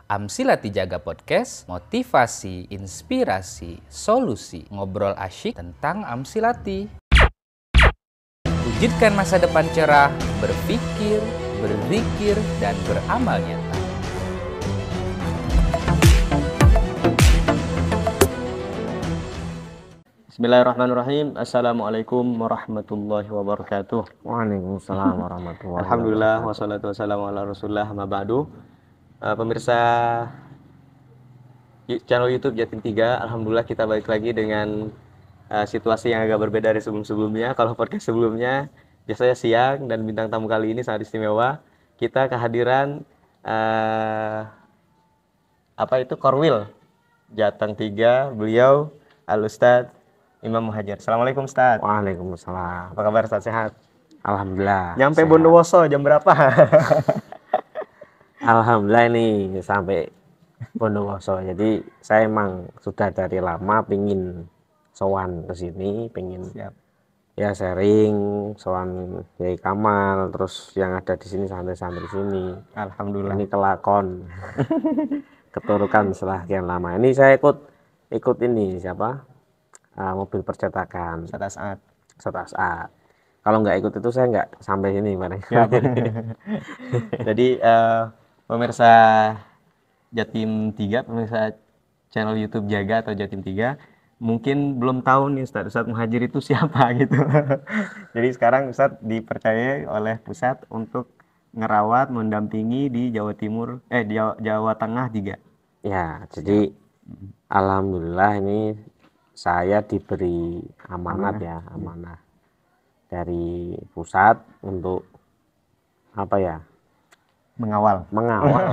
Amsilati Jaga Podcast, motivasi, inspirasi, solusi, ngobrol asyik tentang Amsilati. Wujudkan masa depan cerah, berpikir, berzikir, dan beramal nyata. Bismillahirrahmanirrahim. Assalamualaikum warahmatullahi wabarakatuh. Waalaikumsalam warahmatullahi Alhamdulillah, wabarakatuh. wassalatu wassalamu ala rasulullah, ma ba'du. Pemirsa channel YouTube Jatim 3, alhamdulillah kita balik lagi dengan situasi yang agak berbeda dari sebelum-sebelumnya. Kalau podcast sebelumnya biasanya siang, dan bintang tamu kali ini sangat istimewa. Kita kehadiran Korwil Jateng 3, beliau Al-Ustadz Imam Muhajir. Assalamualaikum Ustadz. Waalaikumsalam. Apa kabar Ustadz, sehat? Alhamdulillah. Nyampe sehat. Bondowoso jam berapa? Alhamdulillah ini sampai Bondowoso. Jadi saya emang sudah dari lama pingin sowan ke sini, pingin Siap. ya sharing, sowan Kiai Kamal, terus yang ada di sini santri-santri sini. Alhamdulillah. Ini kelakon. Keturukan setelah sekian lama. Ini saya ikut ini siapa? Mobil percetakan. Ustadz As'ad. Kalau nggak ikut itu saya nggak sampai sini bareng. Jadi pemirsa Jatim 3, pemirsa channel YouTube Jaga atau Jatim 3, mungkin belum tahu nih Ustadz Muhajir itu siapa gitu. Jadi sekarang Ustadz dipercaya oleh pusat untuk ngerawat, mendampingi di Jawa Timur, Jawa Tengah 3. Ya, jadi alhamdulillah ini saya diberi amanah dari pusat untuk Mengawal. mengawal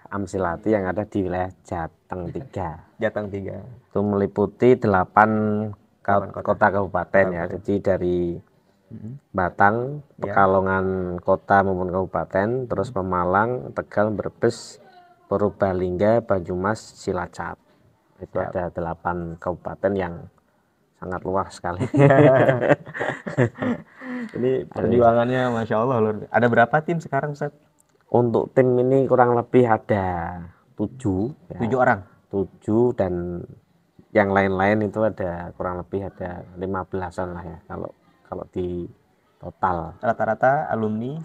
Amsilati yang ada di wilayah Jateng 3. Jateng 3. Itu meliputi 8 kota kabupaten ya. Jadi dari Batang, Pekalongan kota maupun kabupaten, terus Pemalang, Tegal, Brebes, Purbalingga, Banyumas, Cilacap. Itu ada 8 kabupaten yang sangat luas sekali. Ini perjuangannya Masya Allah. Ada berapa tim sekarang Ustaz? Untuk tim ini kurang lebih ada 7 ya. 7 orang? 7, dan yang lain-lain itu ada kurang lebih ada 15-an lah ya kalau di total. Rata-rata alumni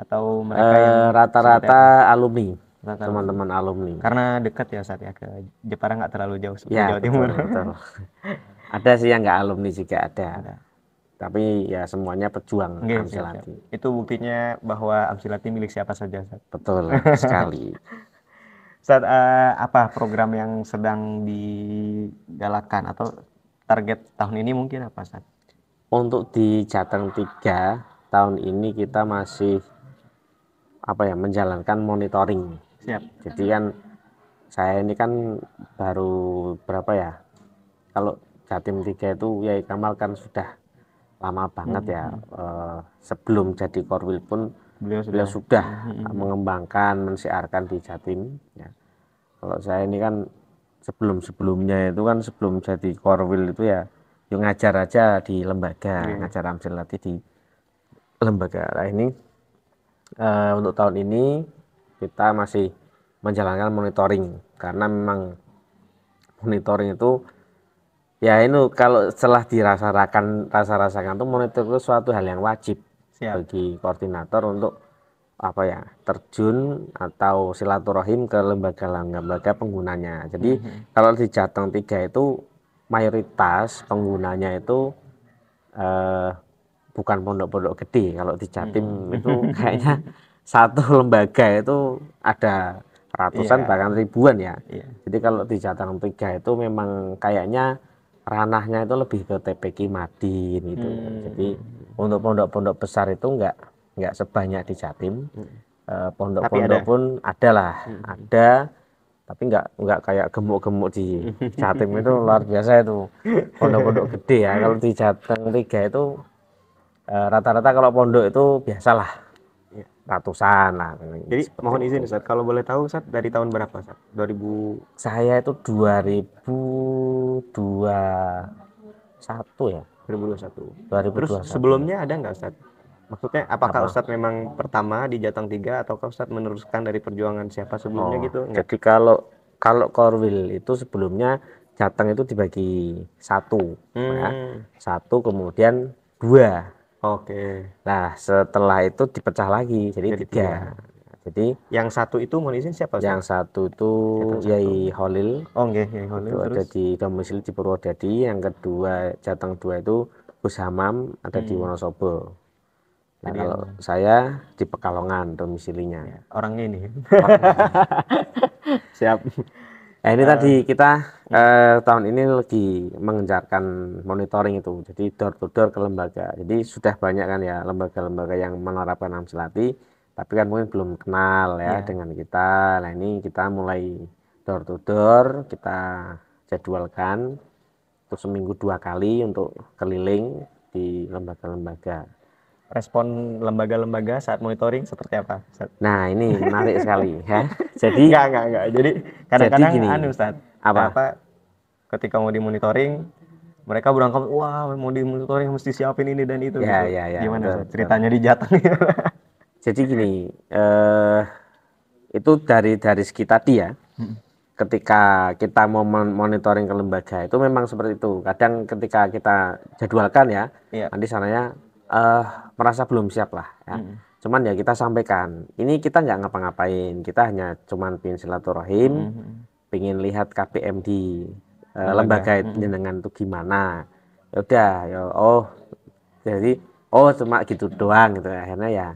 atau mereka yang rata-rata alumni, teman-teman alumni. Karena dekat ya Ustaz ya, ke Jepara nggak terlalu jauh seperti Ya, Jawa Timur. Betul. Ada sih yang nggak alumni juga ada. Tapi ya semuanya pejuang Amsilati. Itu buktinya bahwa Amsilati milik siapa saja Ustaz. Betul sekali. Ustaz, apa program yang sedang digalakan atau target tahun ini mungkin apa Ustaz? Untuk di Jateng 3 tahun ini kita masih menjalankan monitoring. Siap. Jadi kan saya ini kan baru kalau Jatim 3 itu ya Kamal kan sudah lama banget ya. Sebelum jadi Korwil pun beliau sudah mengembangkan, mensiarkan di Jatim ya. Kalau saya ini kan sebelum-sebelumnya itu kan sebelum jadi Korwil itu ya ngajar aja di lembaga, ngajar Amsilati di lembaga. Nah ini untuk tahun ini kita masih menjalankan monitoring, karena memang monitoring itu ya ini kalau setelah dirasakan tuh monitor itu suatu hal yang wajib. Siap. Bagi koordinator untuk terjun atau silaturahim ke lembaga penggunanya. Jadi kalau di Jateng 3 itu mayoritas penggunanya itu bukan pondok-pondok gede. Kalau di Jatim itu kayaknya satu lembaga itu ada ratusan bahkan ribuan ya. Jadi kalau di Jateng 3 itu memang kayaknya ranahnya itu lebih ke TPQ Madin gitu. Jadi untuk pondok-pondok besar itu enggak sebanyak di Jatim. Pondok-pondok pun ada, tapi enggak kayak gemuk-gemuk di Jatim itu luar biasa itu. Pondok-pondok gede ya. Kalau di Jateng 3 itu rata-rata kalau pondok itu biasalah ratusan lah. Jadi mohon izin Ustaz, kalau boleh tahu Ustaz dari tahun berapa Ustaz? 2000? Saya itu 2021 ya. 2021. 2021. Terus sebelumnya ada nggak Ustaz? Maksudnya apakah Apa? Ustadz memang pertama di Jateng 3 ataukah Ustadz meneruskan dari perjuangan siapa sebelumnya Oh, gitu? Enggak. jadi kalau kalau Korwil itu sebelumnya Jateng itu dibagi satu, ya. Hmm, Satu kemudian dua. oke. Nah, setelah itu dipecah lagi jadi Jadi 3. tiga. Jadi Yang satu itu mohon izin siapa yang Ustadz? satu itu Jateng 1. Yai Holil, Oh, nggih, yang itu Holil ada terus. di domisili di Purwodadi. Yang kedua Jateng 2 itu Gus Hamam ada di Wonosobo. Nah, Jadi kalau yang saya di Pekalongan domisilinya. orangnya ini. Siap. Nah, ini tadi kita tahun ini lagi mengencarkan monitoring itu. Jadi door to door ke lembaga. Jadi sudah banyak kan ya lembaga-lembaga yang menerapkan Amsilati, tapi kan mungkin belum kenal ya Iya. dengan kita. Nah, ini kita mulai door to door, kita jadwalkan untuk seminggu 2 kali untuk keliling di lembaga-lembaga. Respon lembaga-lembaga saat monitoring seperti apa, Ustadz? Nah, ini menarik sekali ya. Jadi Enggak. Jadi kadang-kadang gini, Ustadz, apa? ketika mau dimonitoring mereka beranggapan wah mau dimonitoring mesti siapin ini dan itu Ya, gitu. ya, Gimana betul, Ustadz? betul. Ceritanya di Jateng? Jadi gini, itu dari segi tadi ya. Ketika kita mau monitoring ke lembaga itu memang seperti itu. Kadang ketika kita jadwalkan ya, Iya. nanti sananya merasa belum siap lah ya. Cuman ya kita sampaikan, ini kita nggak ngapa-ngapain, kita hanya cuman pingin silaturahim, pingin lihat KPM di lembaga jenengan itu gimana. Ya udah, ya jadi cuma gitu doang gitu. Akhirnya ya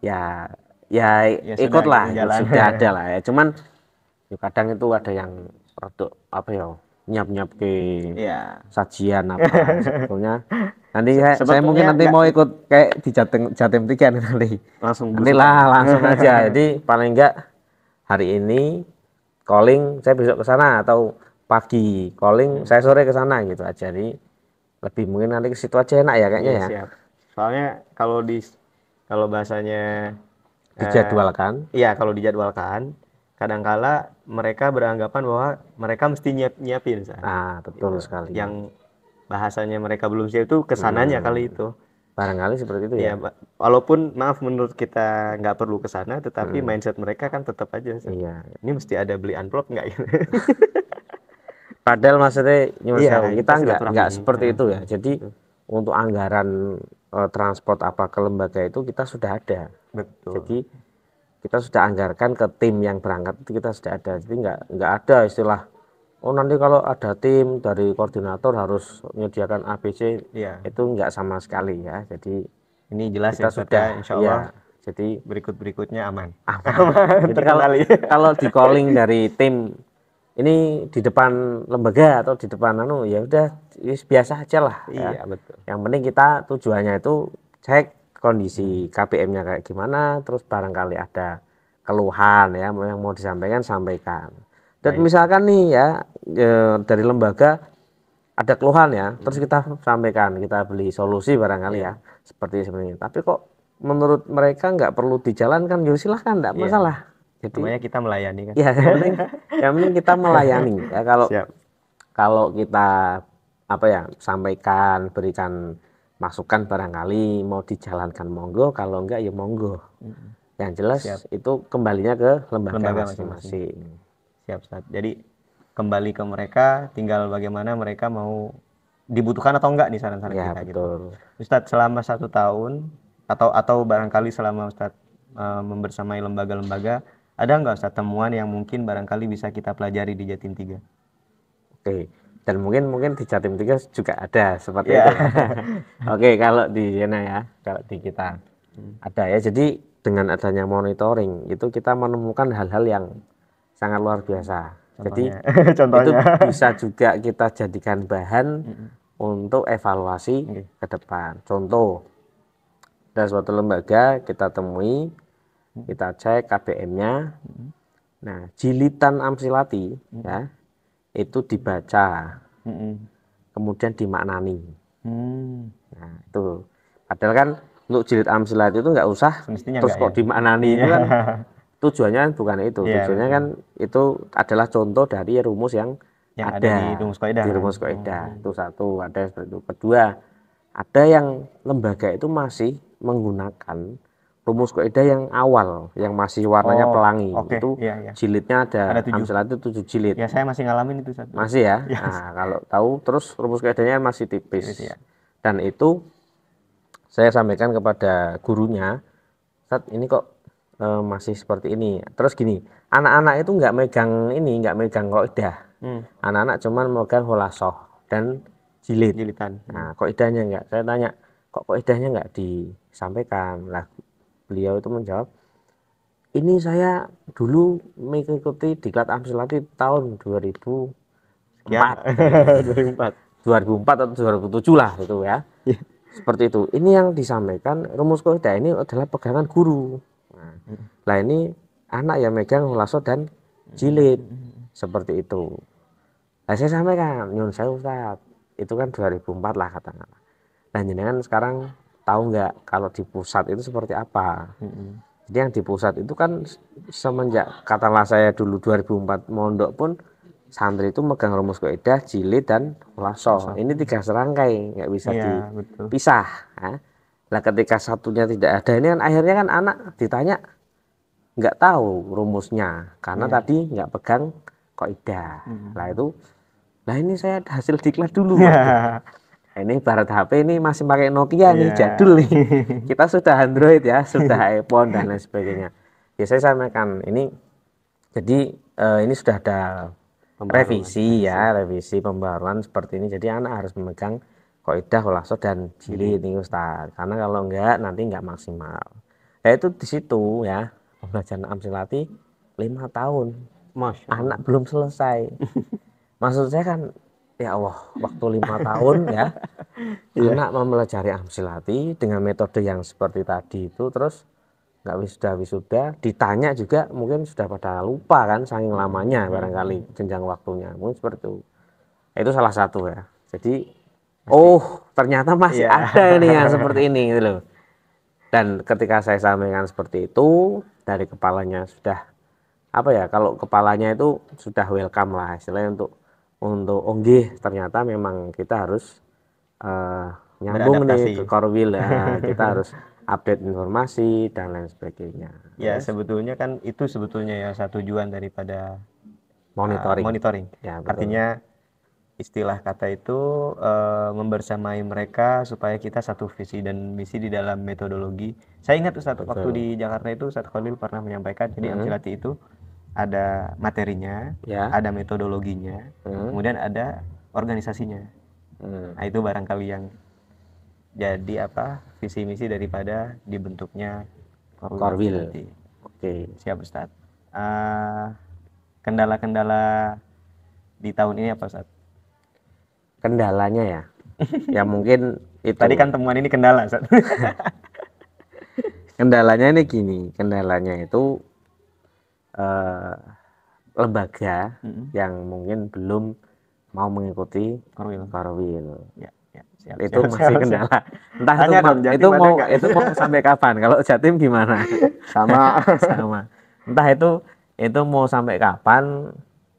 ya Ya sudah ikutlah, gitu jalan. sudah ada lah ya. Cuman ya kadang itu ada yang produk apa ya, nyiap ke Iya. sajian apa sebetulnya. Nanti saya Sebetulnya mungkin nanti nggak- mau ikut kayak di Jatim 3 nih nanti. Langsung Nanti lah langsung aja. Jadi paling enggak hari ini calling saya besok ke sana, atau pagi calling saya sore ke sana gitu aja. Jadi lebih mungkin nanti ke situ aja enak ya kayaknya Iya, ya. siap. Soalnya kalau bahasanya Dijadwalkan. iya kalau dijadwalkan kadangkala mereka beranggapan bahwa mereka mesti nyiapin Ustadz. Ah, betul Gitu. sekali. Yang bahasanya mereka belum siap itu kesananya kali itu. Barangkali seperti itu ya. Ya, walaupun maaf menurut kita nggak perlu ke sana, tetapi mindset mereka kan tetap aja. Iya. Ini mesti ada beli amplop nggak gitu? Padahal maksudnya nyuwun Iya, sewu, kita kita silaturahmi. nggak seperti itu ya. Jadi untuk anggaran transport apa ke lembaga itu kita sudah ada. Betul. Jadi kita sudah anggarkan ke tim yang berangkat itu kita sudah ada. Jadi nggak ada istilah nanti kalau ada tim dari koordinator harus menyediakan ABC. Iya. Itu nggak sama sekali ya. Jadi Ini jelas kita ya, Ustadz, sudah ya, insya Allah ya. Jadi berikutnya aman. Jadi Terkendali. kalau di calling dari tim ini di depan lembaga atau di depan ya udah biasa aja lah ya. Iya, betul. Yang penting kita tujuannya itu cek kondisi KPM-nya kayak gimana, terus barangkali ada keluhan ya yang mau disampaikan sampaikan. Dan misalkan nih ya dari lembaga ada keluhan ya, terus kita sampaikan, kita beli solusi barangkali ya seperti ini. Tapi kok menurut mereka nggak perlu dijalankan, ya silahkan, nggak masalah. Jadi Namanya kita melayani kan. ya yang penting kita melayani ya. Kalau kita sampaikan, berikan masukan barangkali mau dijalankan monggo, kalau enggak ya monggo. Yang jelas itu kembalinya ke lembaga masing-masing. Siap, Ustaz. Jadi kembali ke mereka, tinggal bagaimana mereka mau dibutuhkan atau enggak nih saran-saran Ya, kita betul. gitu. Ustadz, selama 1 tahun atau barangkali selama Ustadz membersamai lembaga-lembaga, ada nggak Ustadz temuan yang mungkin barangkali bisa kita pelajari di Jatim 3? Oke, dan mungkin di Jatim 3 juga ada seperti itu. Oke, kalau di sana ya, kalau di kita ada ya. Jadi dengan adanya monitoring itu kita menemukan hal-hal yang sangat luar biasa. Jadi itu bisa juga kita jadikan bahan untuk evaluasi ke depan. Contoh, ada suatu lembaga kita temui, kita cek KBM-nya. Nah, jilitan Amsilati ya itu dibaca, kemudian dimaknani. Nah, itu padahal kan untuk jilid Amsilati itu nggak usah semestinya terus kok dimaknani itu kan tujuannya bukan itu. Tujuannya kan itu adalah contoh dari rumus yang ada di rumus kaidah. Di rumus kaidah itu satu, ada seperti itu. Kedua, Ada yang lembaga itu masih menggunakan rumus kaidah yang awal, yang masih warnanya pelangi. Oke, Itu iya, iya. jilidnya Ada ada 7. Amsilat itu 7 jilid. Ya, saya masih ngalamin itu satu. Masih ya. Yes. Nah, kalau tahu terus rumus kaidahnya masih tipis. Tipis, ya. Dan itu saya sampaikan kepada gurunya, Ustaz, ini kok masih seperti ini. Terus gini, anak-anak itu nggak megang kaidah. Anak-anak cuman megang khulasoh dan Jilitan. Nah, kaidahnya enggak. Saya tanya, kok kaidahnya enggak disampaikan? Lah, beliau itu menjawab, ini saya dulu mengikuti diklat Amsilati tahun 2004. 2004 atau 2007 lah itu ya. Seperti itu. Ini yang disampaikan rumus kaidah ini adalah pegangan guru. Nah, ini anak yang megang khulasoh dan jilid. Seperti itu. Nah, saya sampaikan, nyun saya Ustaz, itu kan 2004 lah katakanlah. Nah, jenengan sekarang tahu nggak kalau di pusat itu seperti apa? Jadi yang di pusat itu kan semenjak katakanlah saya dulu 2004 mondok pun santri itu megang rumus kaidah, jilid dan khulasoh. Ini 3 serangkai, nggak bisa dipisah. Nah, ketika satunya tidak ada, ini kan akhirnya kan anak ditanya nggak tahu rumusnya karena tadi nggak pegang kaidah. Nah ini saya hasil diklat dulu. Nah, ini barat HP ini masih pakai Nokia nih, jadul nih. Kita sudah Android ya, sudah iPhone dan lain sebagainya. Ya saya sampaikan ini, jadi ini sudah ada revisi pembaruan seperti ini. Jadi anak harus memegang kaidah, khulasoh dan jilid nih Ustaz. Karena kalau enggak nanti enggak maksimal. Ya itu di situ ya, pembelajaran Amsilati 5 tahun. Anak belum selesai. Maksud saya kan, ya Allah, waktu 5 tahun ya, anak mempelajari Amsilati dengan metode yang seperti tadi itu, terus nggak wisuda, ditanya juga mungkin sudah pada lupa kan, saking lamanya barangkali jenjang waktunya, mungkin seperti itu. Itu salah satu ya. Jadi, ternyata masih ada ini yang seperti ini gitu loh. Dan ketika saya sampaikan seperti itu, dari kepalanya sudah, kalau kepalanya itu sudah welcome lah, istilahnya untuk ternyata memang kita harus nyambung nih ke Korwil ya, kita harus update informasi dan lain sebagainya. Ya, sebetulnya kan itu ya tujuan daripada monitoring. Ya, artinya istilah kata itu membersamai mereka supaya kita satu visi dan misi di dalam metodologi. Saya ingat Ustaz, waktu di Jakarta itu Ustaz Khalil pernah menyampaikan, jadi Amsilati itu ada materinya, ada metodologinya, kemudian ada organisasinya. Nah, itu barangkali yang jadi visi misi daripada dibentuknya Korwil. Oke. Siap Ustaz. Kendala-kendala di tahun ini apa Ustaz? Kendalanya ya, ya mungkin itu. Tadi kan temuan ini kendala Ustaz. Kendalanya ini gini, kendalanya itu lembaga yang mungkin belum mau mengikuti Korwil. Ya, siap, itu masih kendala. Entah itu mau sampai kapan? Kalau Jatim gimana? Sama. Entah itu mau sampai kapan?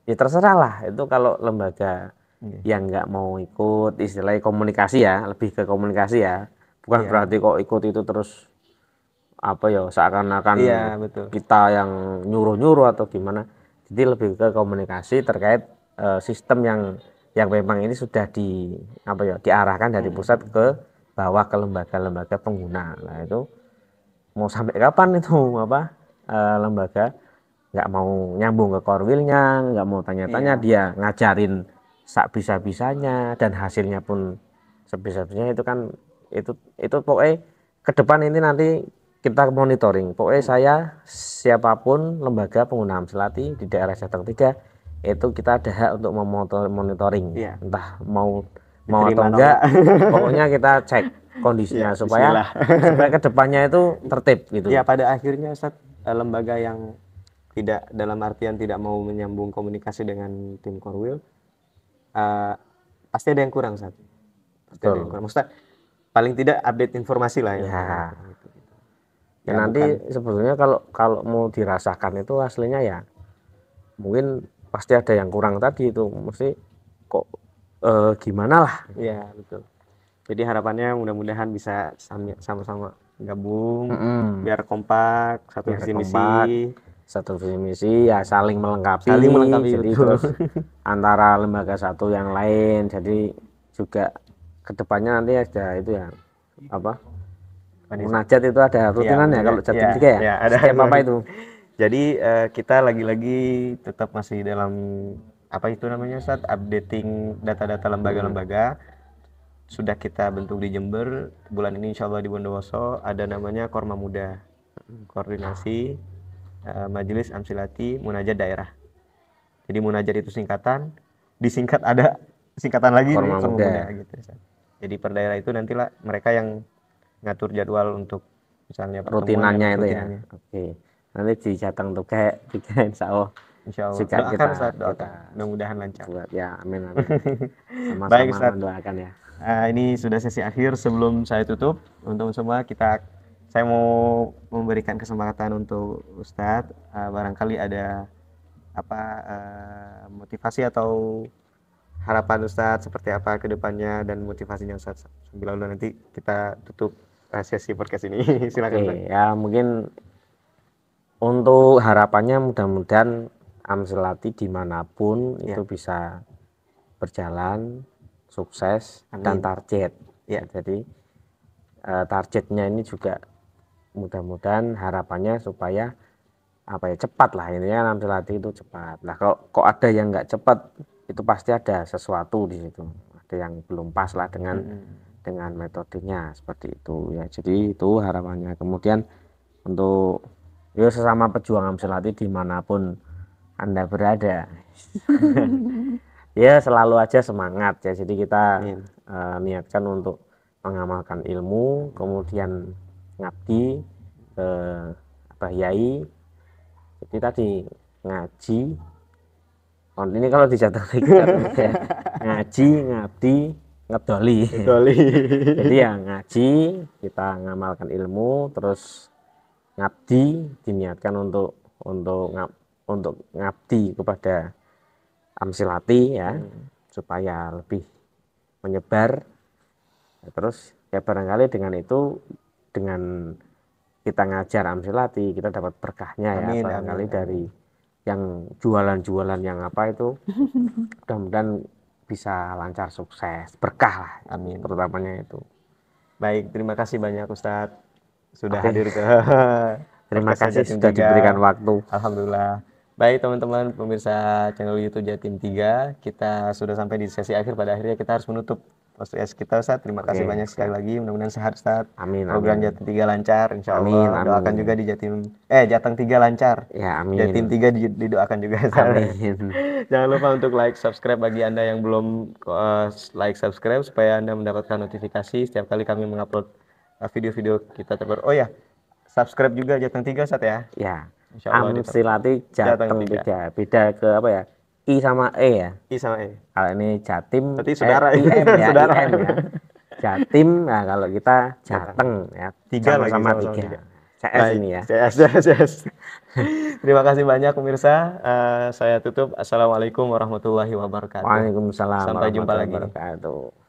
Ya terserah lah. Itu kalau lembaga yang nggak mau ikut, istilahnya komunikasi ya, lebih ke komunikasi ya. Bukan berarti kok ikut itu terus seakan-akan kita yang nyuruh-nyuruh atau gimana. Jadi lebih ke komunikasi terkait sistem yang memang ini sudah diarahkan dari pusat ke bawah ke lembaga-lembaga pengguna. Nah itu mau sampai kapan itu lembaga nggak mau nyambung ke Korwilnya, nggak mau tanya-tanya, dia ngajarin sak bisa-bisanya dan hasilnya pun sebisa-bisanya. Itu kan itu pokoknya ke depan ini nanti kita monitoring. Pokoknya saya siapapun lembaga pengguna Amsilati di daerah Jateng 3 itu kita ada hak untuk monitoring. Entah mau atau enggak, pokoknya kita cek kondisinya supaya ke depannya itu tertib gitu. Ya, pada akhirnya Ustaz, lembaga yang tidak, dalam artian tidak mau menyambung komunikasi dengan tim Korwil, pasti ada yang kurang Ustaz. Pasti ada yang kurang. Maksudnya paling tidak update informasi lah ya. Ya nanti sebetulnya kalau mau dirasakan itu aslinya ya mungkin pasti ada yang kurang tadi itu, mesti kok gimana lah. Iya, betul. Jadi harapannya mudah-mudahan bisa sama-sama gabung Mm-mm. biar kompak, satu Biar visi misi. kompak. Satu visi misi ya saling melengkapi. Saling melengkapi, Jadi betul. terus antara lembaga satu yang lain. Jadi juga kedepannya nanti ada itu ya apa? Munajat itu ada rutinannya kalau Jatim 3 ya? ya, ada Setiap apa itu? Jadi kita lagi-lagi tetap masih dalam apa itu namanya Ustadz, updating data-data lembaga-lembaga. Sudah kita bentuk di Jember, bulan ini insya Allah di Bondowoso ada namanya Korma Muda, koordinasi Majelis Amsilati Munajat Daerah. Jadi munajat itu singkatan, disingkat ada singkatan lagi Korma nih, Korma Muda. Muda gitu. Jadi per daerah itu nantilah mereka yang ngatur jadwal untuk misalnya pertemuan Rutinannya ya, itu ya. rutinannya. Oke. Nanti di Jateng tuh kayak insya Allah. Insya Allah. Juga Doakan kita- Ustaz, doakan. kita- Mudah-mudahan lancar. Buat ya amin amin. Baik, Sama-sama Ustaz. mendoakan ya. Ini sudah sesi akhir. Sebelum saya tutup, untuk semua saya mau memberikan kesempatan untuk Ustadz. Barangkali ada apa motivasi atau harapan Ustadz seperti apa ke depannya dan motivasinya Ustadz. Sambil lalu nanti kita tutup sesi podcast ini. Silakan. Oke, ya mungkin untuk harapannya mudah-mudahan Amsilati dimanapun Ya. itu bisa berjalan sukses Amin. dan target. Ya. Jadi targetnya ini juga mudah-mudahan harapannya supaya apa ya cepat lah, intinya kan Amsilati itu cepat. Nah kok ada yang nggak cepat itu pasti ada sesuatu di situ, ada yang belum pas lah dengan metodenya seperti itu ya. Jadi itu harapannya. Kemudian untuk ya sesama pejuang Amsilati dimanapun Anda berada ya selalu aja semangat ya. Jadi kita Amin. niatkan untuk mengamalkan ilmu, kemudian ngabdi ke Abah Yai. Jadi tadi ngaji, ini kalau di Jateng ya, ngaji, ngabdi, ngedoli. Jadi ya ngaji, kita ngamalkan ilmu, terus ngabdi diniatkan untuk ngabdi kepada Amsilati ya, supaya lebih menyebar. Terus ya barangkali dengan itu, dengan kita ngajar Amsilati, kita dapat berkahnya ya. Amin, Barangkali amin, dari yang jualan-jualan yang apa itu, mudah-mudahan bisa lancar sukses, berkah lah. Amin. Terutamanya itu. Baik, terima kasih banyak Ustadz sudah Oke. hadir ke Terima podcast kasih Jatim sudah 3. diberikan waktu. Alhamdulillah. Baik teman-teman pemirsa channel YouTube Jatim 3, kita sudah sampai di sesi akhir. Pada akhirnya kita harus menutup podcast kita Ustadz. Terima kasih Oke, banyak sekali lagi. Mudah-mudahan sehat Ustadz. Amin, Program amin. Jatim 3 lancar insya Allah. Amin, amin. Doakan juga di Jateng 3 lancar. Ya amin. Jatim 3 didoakan juga Ustadz. Amin. Jangan lupa untuk like, subscribe bagi Anda yang belum like, subscribe supaya Anda mendapatkan notifikasi setiap kali kami mengupload video-video kita terbaru. Oh ya, subscribe juga Jateng 3 Ustadz ya. Ya. Insya Allah Amsilati Jateng Jateng 3. Beda ke apa ya? I sama E ya. I sama E. Kalau ini Jatim, Berarti saudara IM ya, saudara. IM ya. Jatim, nah kalau kita Jateng ya. Tiga lagi, sama-sama sama-sama tiga. tiga. CS Baik, ini ya. CS. Terima kasih banyak pemirsa. Saya tutup. Assalamualaikum warahmatullahi wabarakatuh. Waalaikumsalam Sampai jumpa warahmatullahi lagi. wabarakatuh.